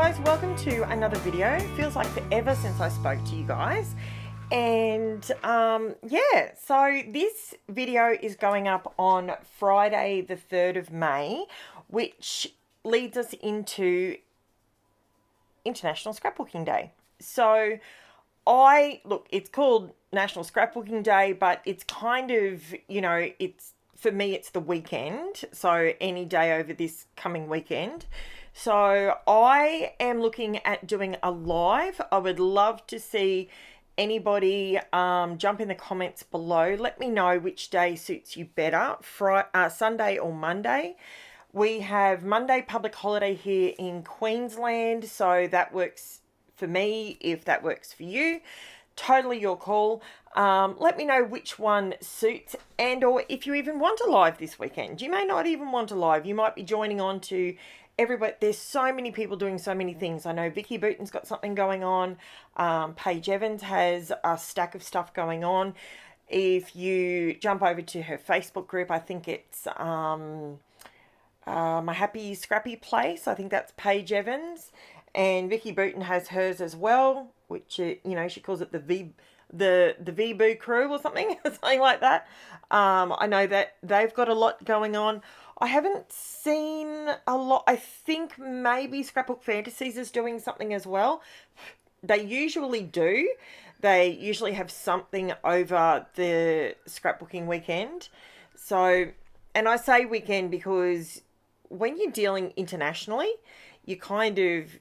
guys, welcome to another video. It feels like forever since I spoke to you guys. And yeah, so this video is going up on Friday the 3rd of May, which leads us into International Scrapbooking Day. So look, it's called National Scrapbooking Day, but it's kind of, you know, for me, it's the weekend. So any day over this coming weekend. So I am looking at doing a live. I would love to see anybody jump in the comments below. Let me know which day suits you better, Sunday or Monday. We have Monday public holiday here in Queensland, so that works for me. If that works for you, totally your call. Let me know which one suits, and or if you even want a live this weekend. You may not even want a live. You might be joining on to everybody. There's so many people doing so many things. I know Vicky Booton's got something going on. Paige Evans has a stack of stuff going on. If you jump over to her Facebook group, I think it's My Happy Scrappy Place. I think that's Paige Evans. And Vicky Booton has hers as well, which, you know, she calls it the V-Boo crew or something, something like that. I know that they've got a lot going on. I haven't seen a lot. I think maybe Scrapbook Fantasies is doing something as well. They usually do. They usually have something over the scrapbooking weekend. So, and I say weekend because when you're dealing internationally, you kind of,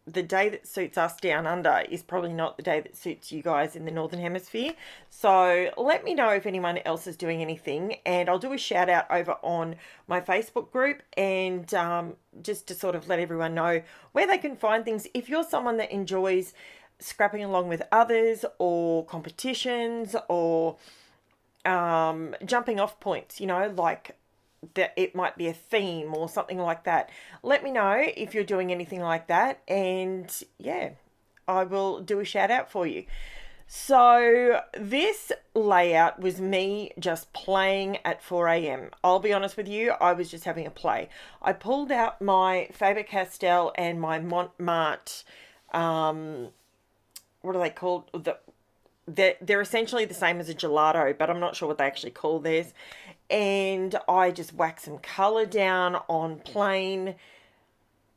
the day that suits us down under is probably not the day that suits you guys in the Northern Hemisphere. So let me know if anyone else is doing anything, and I'll do a shout out over on my Facebook group, and just to sort of let everyone know where they can find things. If you're someone that enjoys scrapping along with others, or competitions, or jumping off points, you know, like that it might be a theme or something like that. Let me know if you're doing anything like that, and yeah, I will do a shout out for you. So this layout was me just playing at 4 a.m. I'll be honest with you, I was just having a play. I pulled out my Faber-Castell and my MARTE, what are they called? They're essentially the same as a gelato, but I'm not sure what they actually call theirs. And I just whacked some colour down on plain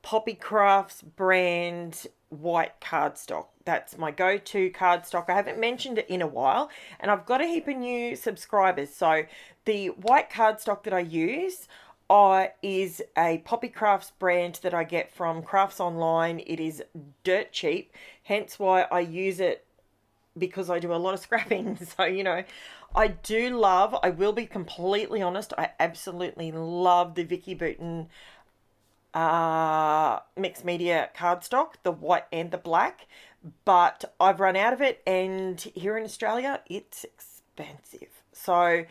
Poppy Crafts brand white cardstock. That's my go-to cardstock. I haven't mentioned it in a while, and I've got a heap of new subscribers. So the white cardstock that I use is a Poppy Crafts brand that I get from Crafts Online. It is dirt cheap, hence why I use it, because I do a lot of scrapping. So, you know, I will be completely honest, I absolutely love the Vicky Booton mixed media cardstock, the white and the black, but I've run out of it, and here in Australia it's expensive. So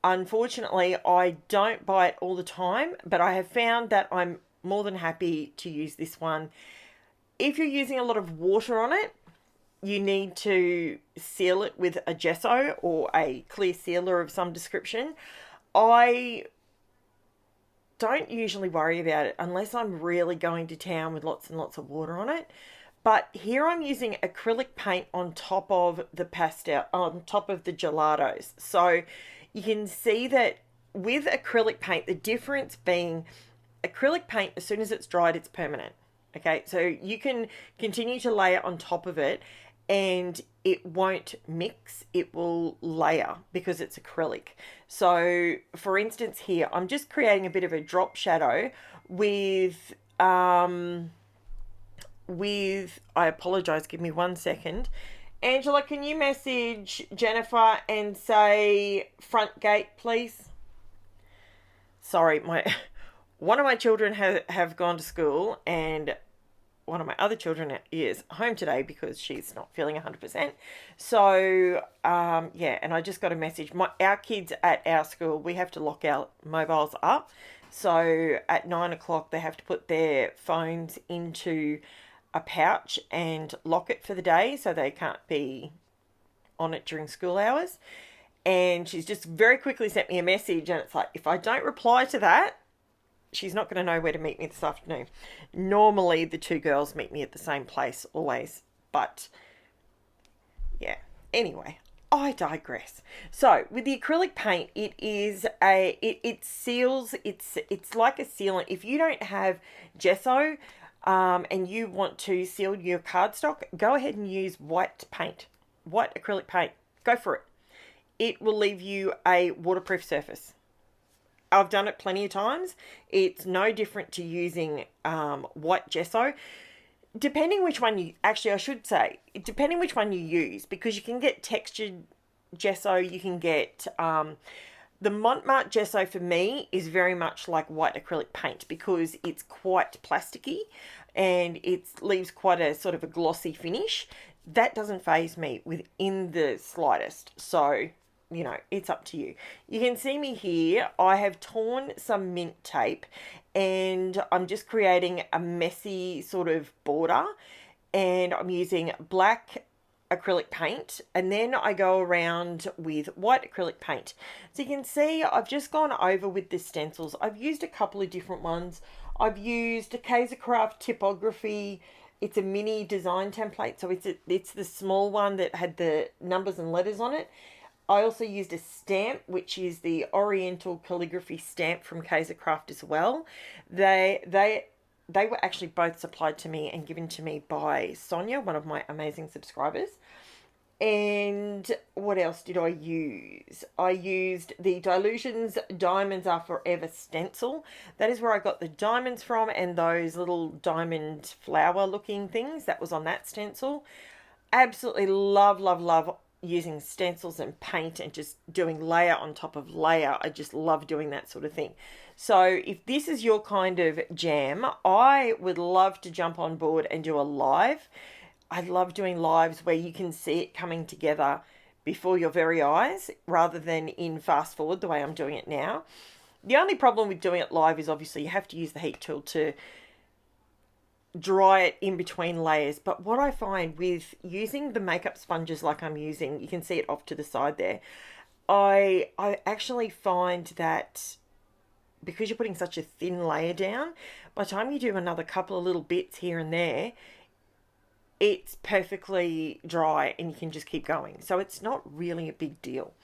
unfortunately I don't buy it all the time, but I have found that I'm more than happy to use this one. If you're using a lot of water on it, you need to seal it with a gesso or a clear sealer of some description. I don't usually worry about it unless I'm really going to town with lots and lots of water on it. But here I'm using acrylic paint on top of the pastel, on top of the gelatos. So you can see that with acrylic paint, the difference being acrylic paint, as soon as it's dried, it's permanent. Okay, so you can continue to lay it on top of it, and it won't mix, it will layer because it's acrylic. So for instance here, I'm just creating a bit of a drop shadow with, I apologize, give me 1 second. Angela, can you message Jennifer and say front gate, please? Sorry, one of my children have gone to school, and one of my other children is home today because she's not feeling 100%. So, yeah, and I just got a message. Our kids at our school, we have to lock our mobiles up. So at 9 o'clock, they have to put their phones into a pouch and lock it for the day, so they can't be on it during school hours. And she's just very quickly sent me a message, and it's like, if I don't reply to that, she's not going to know where to meet me this afternoon. Normally, the two girls meet me at the same place always, but yeah. Anyway, I digress. So with the acrylic paint, it is it seals. It's like a sealant. If you don't have gesso, and you want to seal your cardstock, go ahead and use white paint, white acrylic paint. Go for it. It will leave you a waterproof surface. I've done it plenty of times. It's no different to using white gesso. Depending which one you, actually I should say, depending which one you use, because you can get textured gesso, you can get, the MARTE gesso for me is very much like white acrylic paint because it's quite plasticky and it leaves quite a sort of a glossy finish. That doesn't faze me within the slightest. So, you know, it's up to you. You can see me here. I have torn some mint tape and I'm just creating a messy sort of border, and I'm using black acrylic paint, and then I go around with white acrylic paint. So you can see I've just gone over with the stencils. I've used a couple of different ones. I've used a KAISERCRAFT typography. It's a mini design template, so it's the small one that had the numbers and letters on it. I also used a stamp, which is the Oriental calligraphy stamp from KAISERCRAFT as well. They were actually both supplied to me and given to me by Sonia, one of my amazing subscribers. And what else did I use? I used the DYLUSIONS Diamonds Are Forever stencil. That is where I got the diamonds from, and those little diamond flower looking things. That was on that stencil. Absolutely love, love, love using stencils and paint and just doing layer on top of layer. I just love doing that sort of thing. So if this is your kind of jam, I would love to jump on board and do a live. I love doing lives where you can see it coming together before your very eyes rather than in fast forward the way I'm doing it now. The only problem with doing it live is obviously you have to use the heat tool to dry it in between layers. But what I find with using the makeup sponges like I'm using, you can see it off to the side there, I actually find that because you're putting such a thin layer down, by the time you do another couple of little bits here and there, it's perfectly dry and you can just keep going. So it's not really a big deal.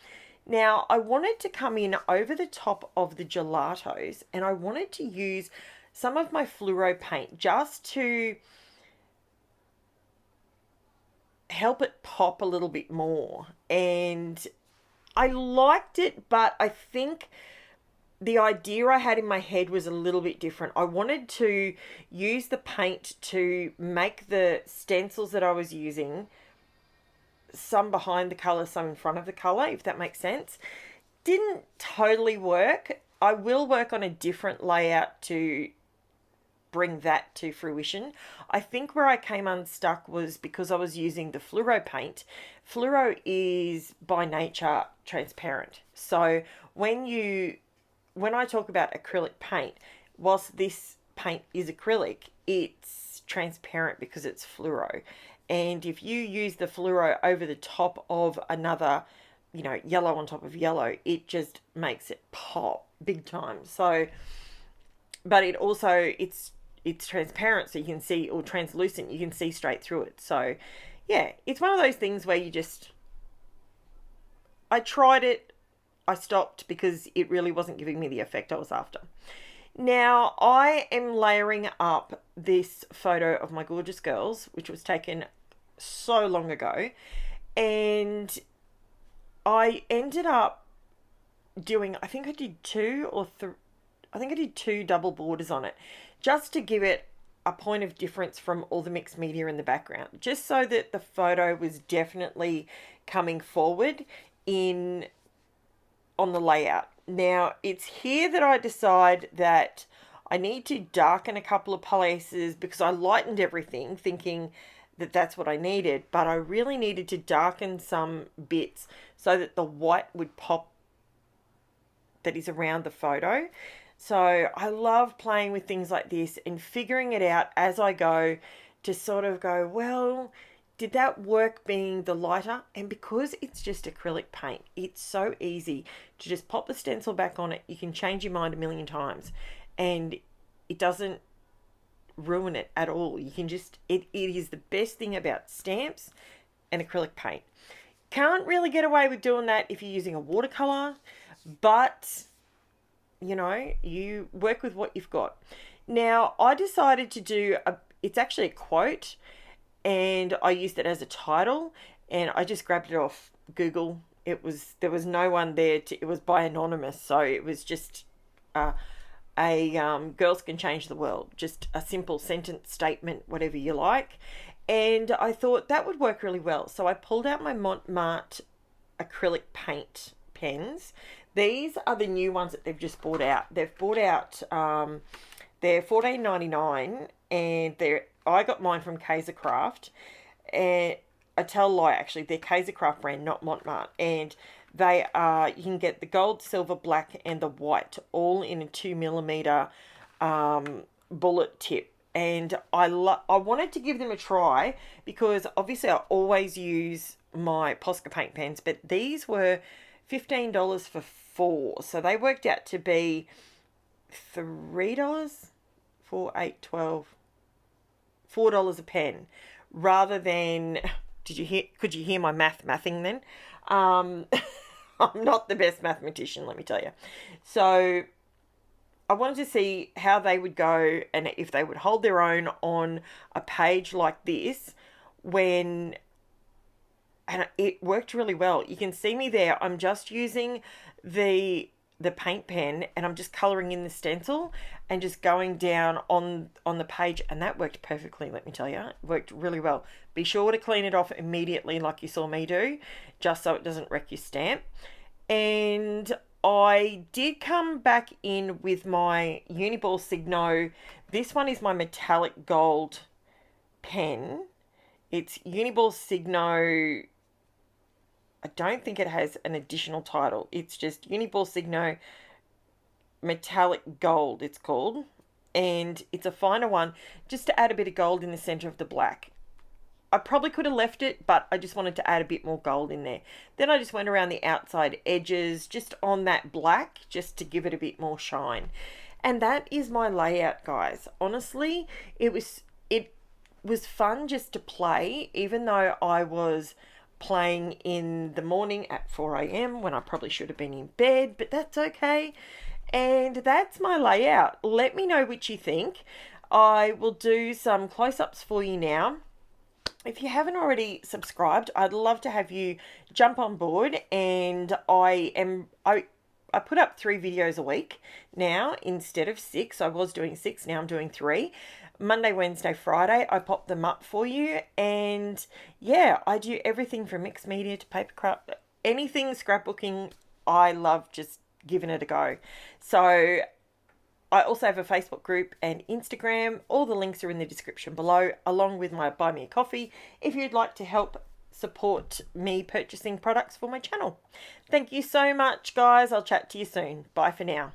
Now, I wanted to come in over the top of the gelatos, and I wanted to use some of my fluoro paint just to help it pop a little bit more. And I liked it, but I think the idea I had in my head was a little bit different. I wanted to use the paint to make the stencils that I was using, some behind the colour, some in front of the colour, if that makes sense. Didn't totally work. I will work on a different layout to bring that to fruition. I think where I came unstuck was because I was using the fluoro paint. Fluoro is by nature transparent. So when I talk about acrylic paint, whilst this paint is acrylic, it's transparent because it's fluoro. And if you use the fluoro over the top of another, you know, yellow on top of yellow, it just makes it pop big time. So, but it also, it's transparent, so you can see, or translucent, you can see straight through it. So yeah, it's one of those things where you just, I tried it, I stopped because it really wasn't giving me the effect I was after. Now I am layering up this photo of my gorgeous girls, which was taken so long ago, and I ended up doing, I think I did two double borders on it, just to give it a point of difference from all the mixed media in the background, just so that the photo was definitely coming forward on the layout. Now it's here that I decide that I need to darken a couple of places because I lightened everything thinking that that's what I needed, but I really needed to darken some bits so that the white would pop that is around the photo. So I love playing with things like this and figuring it out as I go to sort of go, well, did that work being the lighter? And because it's just acrylic paint, it's so easy to just pop the stencil back on it. You can change your mind a million times. and it doesn't ruin it at all. You can just, it is the best thing about stamps and acrylic paint. Can't really get away with doing that if you're using a watercolor, but you know, you work with what you've got. Now, I decided to do it's actually a quote, and I used it as a title, and I just grabbed it off Google. There was no one there it was by anonymous, so it was just girls can change the world, just a simple sentence, statement, whatever you like. And I thought that would work really well, so I pulled out my MARTE acrylic paint pens. These are the new ones that they've just bought out. They've bought out they're $14.99, and I got mine from KAISERCRAFT, and I tell a lie, actually, they're KAISERCRAFT brand, not MONT. And they are, you can get the gold, silver, black, and the white, all in a 2mm bullet tip. And I wanted to give them a try, because obviously I always use my Posca paint pens, but these were $15 for 4. So they worked out to be $3, 4, 8, 12, $4 a pen, rather than, could you hear my mathing then? I'm not the best mathematician, let me tell you. So I wanted to see how they would go and if they would hold their own on a page like this and it worked really well. You can see me there. I'm just using the paint pen, and I'm just colouring in the stencil and just going down on the page, and that worked perfectly, let me tell you. It worked really well. Be sure to clean it off immediately like you saw me do, just so it doesn't wreck your stamp. And I did come back in with my Uniball Signo. This one is my metallic gold pen. It's Uniball Signo. I don't think it has an additional title. It's just Uniball Signo Metallic Gold, it's called. And it's a finer one, just to add a bit of gold in the center of the black. I probably could have left it, but I just wanted to add a bit more gold in there. Then I just went around the outside edges, just on that black, just to give it a bit more shine. And that is my layout, guys. Honestly, it was fun just to play, even though I was playing in the morning at 4 a.m. when I probably should have been in bed, but that's okay. And that's my layout. Let me know what you think. I will do some close-ups for you now. If you haven't already subscribed, I'd love to have you jump on board. And I put up 3 videos a week now instead of 6. I was doing 6, now I'm doing 3. Monday, Wednesday, Friday, I pop them up for you. And yeah, I do everything from mixed media to papercraft, anything scrapbooking. I love just giving it a go. So I also have a Facebook group and Instagram. All the links are in the description below, along with my Buy Me a Coffee, if you'd like to help support me purchasing products for my channel. Thank you so much, guys. I'll chat to you soon. Bye for now.